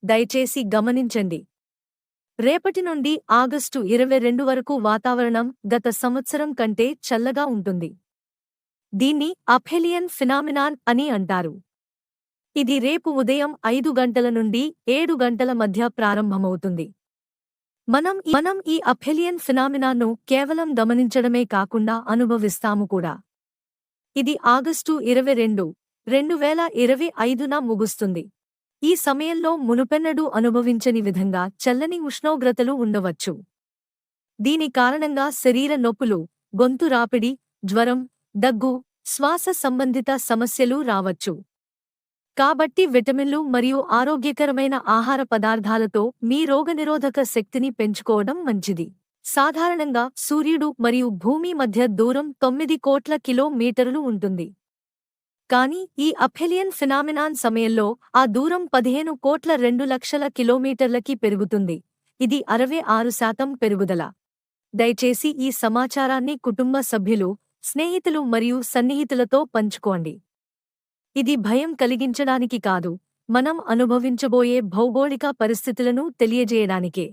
దయచేసి గమనించండి. రేపటి నుండి ఆగస్టు 22 వరకు వాతావరణం గత సంవత్సరం కంటే చల్లగా ఉంటుంది. దీన్ని అఫెలియన్ ఫినామినాన్ అని అంటారు. ఇది రేపు ఉదయం 5 గంటల నుండి 7 గంటల మధ్య ప్రారంభమవుతుంది. మనం ఈ అఫెలియన్ ఫినామినాను కేవలం గమనించడమే కాకుండా అనుభవిస్తాము కూడా. ఇది ఆగస్టు 22, 2025న ముగుస్తుంది. ఈ సమయంలో మునుపెన్నడూ అనుభవించని విధంగా చల్లని ఉష్ణోగ్రతలు ఉండవచ్చు. దీని కారణంగా శరీర నొప్పులు, గొంతు రాపిడి, జ్వరం, దగ్గు, శ్వాస సంబంధిత సమస్యలు రావచ్చు. కాబట్టి విటమిన్లు మరియు ఆరోగ్యకరమైన ఆహార పదార్థాలతో మీ రోగనిరోధక శక్తిని పెంచుకోవడం మంచిది. సాధారణంగా సూర్యుడు మరియు భూమి మధ్య దూరం 9 కోట్ల కిలోమీటర్లు ఉంటుంది. కానీ ఈ అఫెలియన్ ఫినామినాన్ సమయంలో ఆ దూరం 15 కోట్ల 2 లక్షల కిలోమీటర్లకి పెరుగుతుంది. ఇది 66% పెరుగుదల. దయచేసి ఈ సమాచారాన్ని కుటుంబ సభ్యులు, స్నేహితులు మరియు సన్నిహితులతో పంచుకోండి. ఇది భయం కలిగించడానికి కాదు, మనం అనుభవించబోయే భౌగోళిక పరిస్థితులను తెలియజేయడానికే.